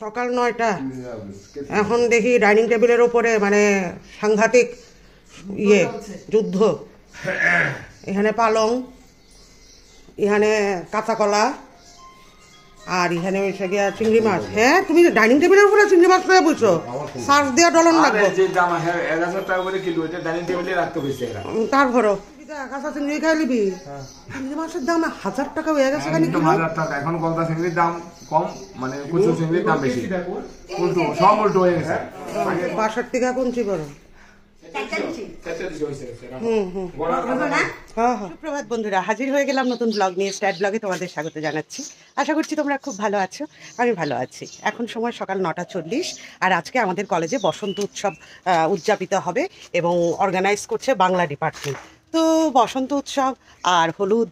সকাল ৯টা এখন দেখি ডাইনিং টেবিলের ওপরে মানে সাংঘাতিক যুদ্ধ। এখানে পালং, এখানে কাঁচা কলা, আর এখানে হয়েছে গিয়া চিংড়ি মাছ। হ্যাঁ, তুমি ডাইনিং টেবিলের উপরে চিংড়ি মাছ করে বুঝছো? সার্চ দেওয়া ডলন লাগবে। তারপরও কাঁচা চিংড়ি খাই লিবি, চিংড়ি মাছের দাম 1000 টাকা হয়ে গেছে। 1000 টাকা এখন গলদা চিংড়ির দাম কম, মানে কুচু চিংড়ির দাম বেশি। উল্টো সব উল্টো হয়ে গেছে। 62 টাকা কোনছি বড়। সুপ্রভাত বন্ধুরা, হাজির হয়ে গেলাম নতুন ব্লগ নিয়ে। স্ট্যাট ব্লগে তোমাদের স্বাগত জানাচ্ছি। আশা করছি তোমরা খুব ভালো আছো, আমি ভালো আছি। এখন সময় সকাল 9:40, আর আজকে আমাদের কলেজে বসন্ত উৎসব উদযাপিত হবে এবং অর্গানাইজ করছে বাংলা ডিপার্টমেন্ট। তো বসন্ত উৎসব আর হলুদ,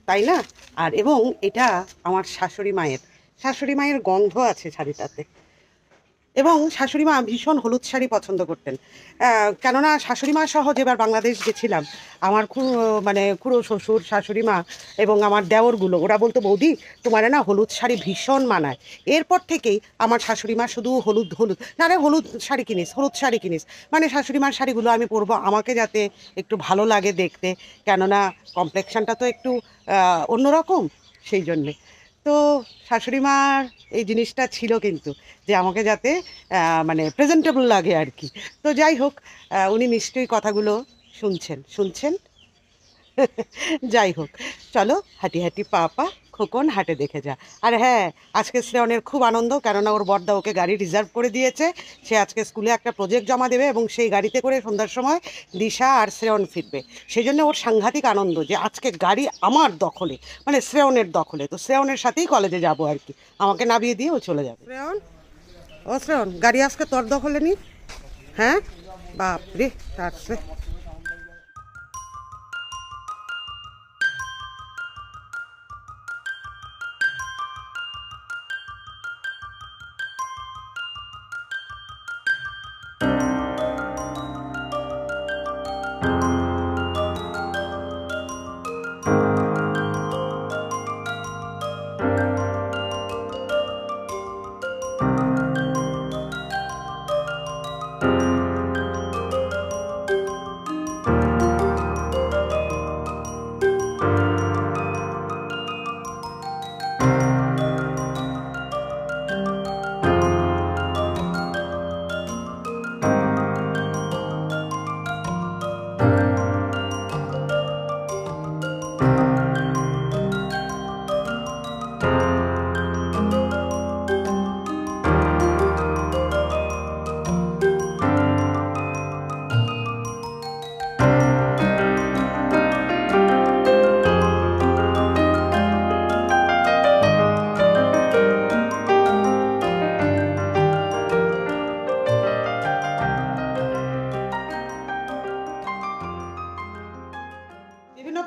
তাই না? আর এবং এটা আমার শাশুড়ি মায়ের গন্ধ আছে শাড়িটাতে, এবং শাশুড়ি মা ভীষণ হলুদ শাড়ি পছন্দ করতেন। কেননা শাশুড়ি মা সহ যেবার বাংলাদেশ গেছিলাম, আমার খুড়ো শ্বশুর, শাশুড়ি মা এবং আমার দেওরগুলো, ওরা বলতো বৌদি তোমার না হলুদ শাড়ি ভীষণ মানায়। এরপর থেকেই আমার শাশুড়ি মা শুধু হলুদ না রে হলুদ শাড়ি কিনিস, মানে শাশুড়ি মার শাড়িগুলো আমি পরবো আমাকে যাতে একটু ভালো লাগে দেখতে, কেননা কমপ্লেকশনটা তো একটু অন্যরকম, সেই জন্যে। তো শাশুড়ি মার এই জিনিসটা ছিল কিন্তু, যে আমাকে যাতে মানে প্রেজেন্টেবল লাগে আর কি। তো যাই হোক, উনি নিশ্চয়ই কথাগুলো শুনছেন। যাই হোক, চলো হাঁটি পা খোকন হাটে দেখে যা। আর হ্যাঁ, আজকে শ্রেয়নের খুব আনন্দ, কেননা ওর বড়দা ওকে গাড়ি রিজার্ভ করে দিয়েছে। সে আজকে স্কুলে একটা প্রজেক্ট জমা দেবে এবং সেই গাড়িতে করে সন্ধ্যার সময় দিশা আর শ্রেয়ন ফিরবে। সেই জন্য ওর সাংঘাতিক আনন্দ যে আজকে গাড়ি আমার দখলে, মানে শ্রেয়নের দখলে। তো শ্রেয়নের সাথেই কলেজে যাব আর কি, আমাকে নামিয়ে দিয়ে ও চলে যাবে। শ্রেয়ন গাড়ি আজকে তোর দখলে নি? হ্যাঁ, বাপরে তারপরে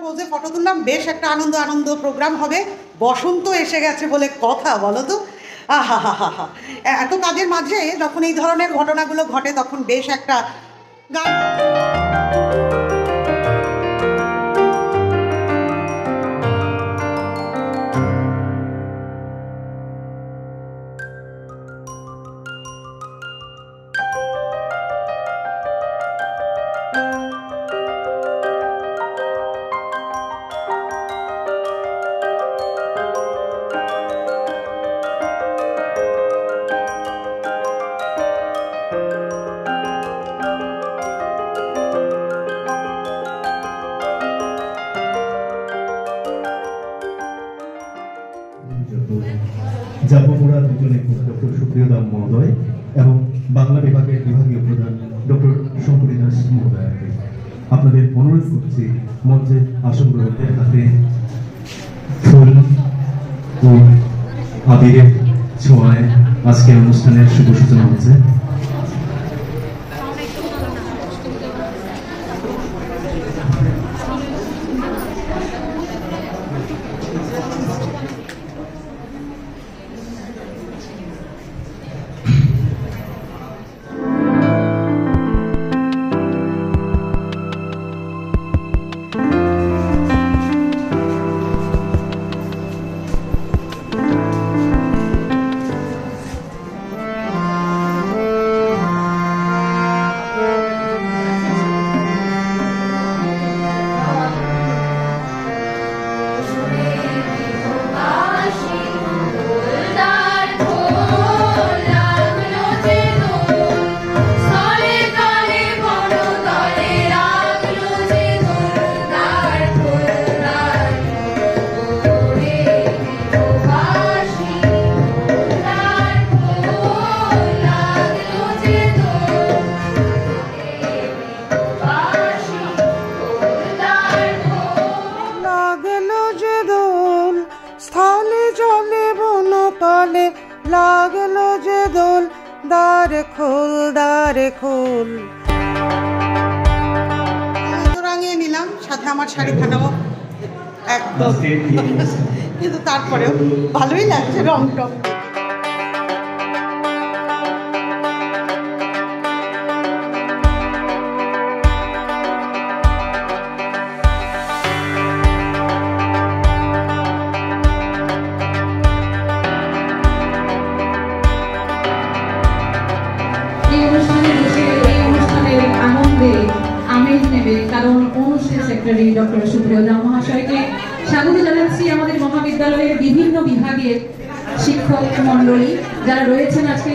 পোজে ফটো তুললাম। বেশ একটা আনন্দ প্রোগ্রাম হবে। বসন্ত এসে গেছে বলে কথা, বলো তো। আহা হা হা হা, এত কাজের মাঝে যখন এই ধরনের ঘটনাগুলো ঘটে তখন বেশ একটা গান। জাম্বুরা দুজনে ডক্টর সুপ্রিয় দাম মহোদয় এবং বাংলা বিভাগের বিভাগীয় প্রধান ডক্টর শঙ্করী দাস মহোদয়কে আপনাদের অনুরোধ করছি মঞ্চে আসন গ্রহণের হাতে ফুল ও আবিরের ছোঁয়ায় আজকের অনুষ্ঠানের শুভ সূচনা হচ্ছে। গেল যে দোল, দ্বারে খোল, দ্বারে খোল। তো রাঙিয়ে নিলাম, সাথে আমার শাড়িখানাও একদম, কিন্তু তারপরেও ভালোই লাগছে রং টং। কারণ অনুষ্ঠিত সেক্রেটারি ডক্টর সুপ্রিয় দাম মহাশয়কে স্বাগত জানাচ্ছি। আমাদের মহাবিদ্যালয়ের বিভিন্ন বিভাগের শিক্ষক মন্ডলী যারা রয়েছেন আজকে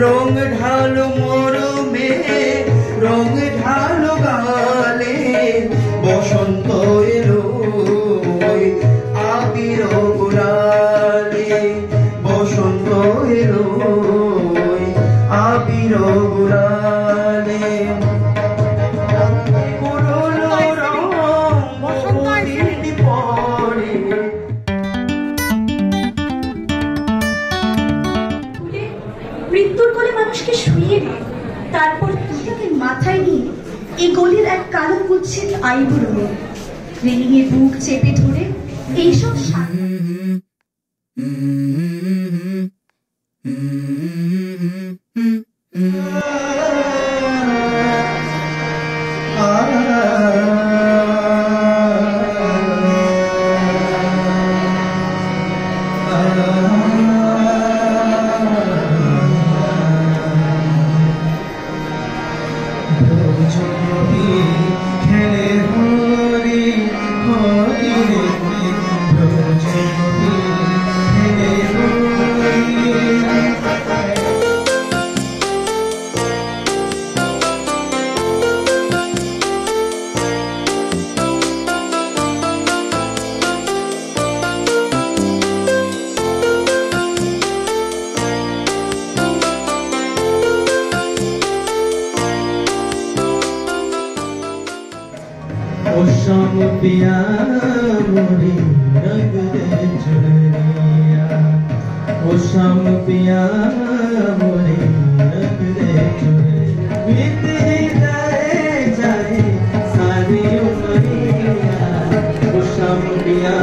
রং ঢালো মরমে, রং ঢালো গালে, বসন্ত এলো আবির গুলালে, বসন্ত এলো আবির গুলালে। পুরনো রং বসন্ত পরে মৃত্যুর কোলে মানুষকে শুইয়ে দিয়ে তারপর তুলে মাথায় নিয়ে এই গলির এক কালো কুচ্ছিত আইবুড়ো মেয়ে রেলিংয়ে বুক চেপে ধরে এইসব शाम पिया मोरी रंग दे चुनरिया, ओ शाम पिया मोरी रंग दे चुनरिया, बीत जाए सारी उमरिया, ओ शाम पिया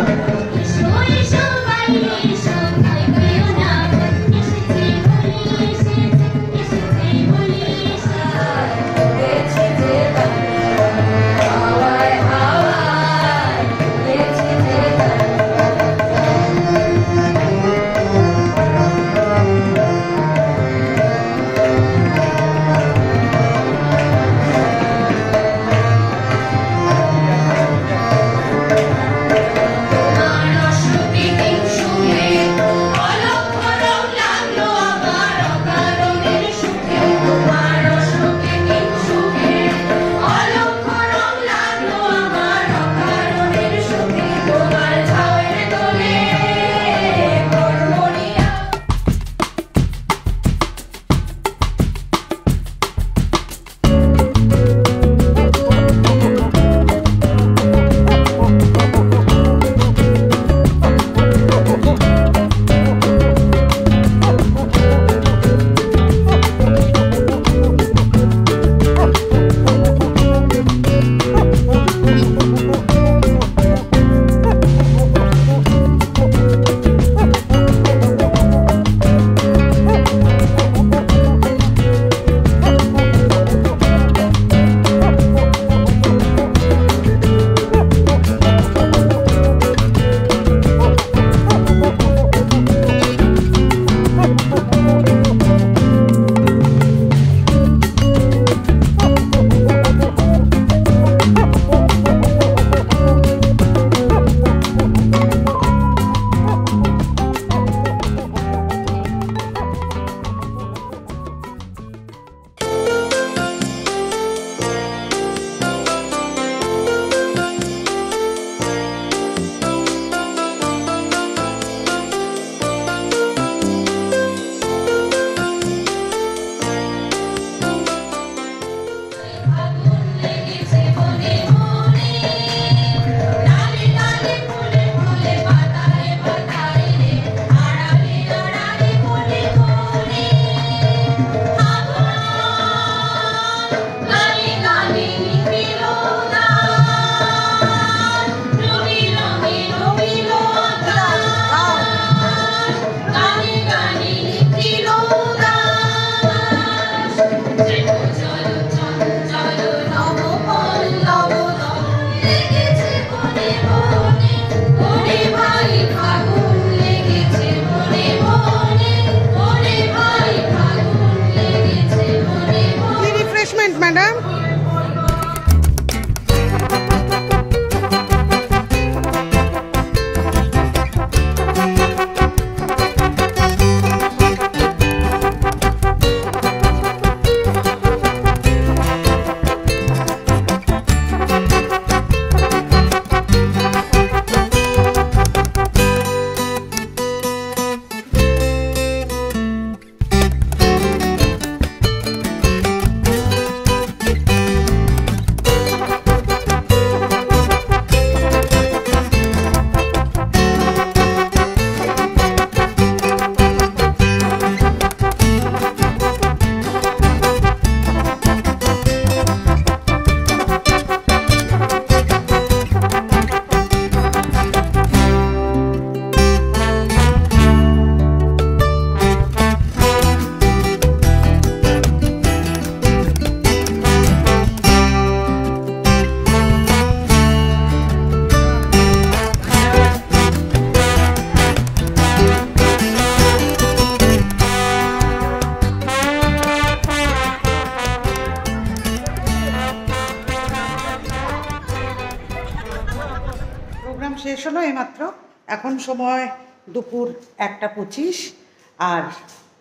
শেষ হলো এইমাত্র। এখন সময় দুপুর 1:25। আর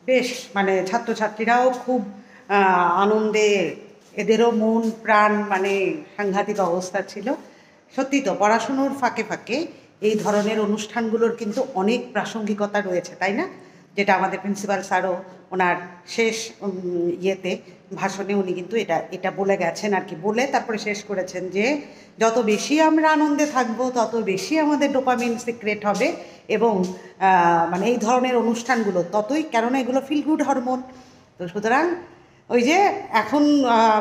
বেশ মানে ছাত্রছাত্রীরাও খুব আনন্দে, এদেরও মন প্রাণ মানে সাংঘাতিক অবস্থা ছিল। সত্যি তো পড়াশুনোর ফাঁকে ফাঁকে এই ধরনের অনুষ্ঠানগুলোর কিন্তু অনেক প্রাসঙ্গিকতা রয়েছে, তাই না? যেটা আমাদের প্রিন্সিপাল স্যারও ওনার শেষ ভাষণে উনি কিন্তু এটা বলে গেছেন আর কি, বলে তারপরে শেষ করেছেন যে যত বেশি আমরা আনন্দে থাকবো তত বেশি আমাদের ডোপামিন সিক্রেট হবে, এবং মানে এই ধরনের অনুষ্ঠানগুলো ততই, কেননা এগুলো ফিল গুড হরমোন। তো সুতরাং ওই যে এখন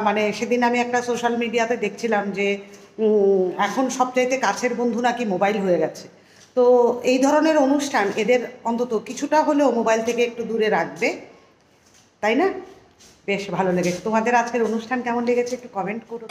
মানে সেদিন আমি একটা সোশ্যাল মিডিয়াতে দেখছিলাম যে এখন সবচাইতে কাছের বন্ধু নাকি মোবাইল হয়ে গেছে। তো এই ধরনের অনুষ্ঠান এদের অন্তত কিছুটা হলেও মোবাইল থেকে একটু দূরে রাখবে, তাই না? বেশ ভালো লেগেছে। তোমাদের আজকের অনুষ্ঠান কেমন লেগেছে একটু কমেন্ট করো।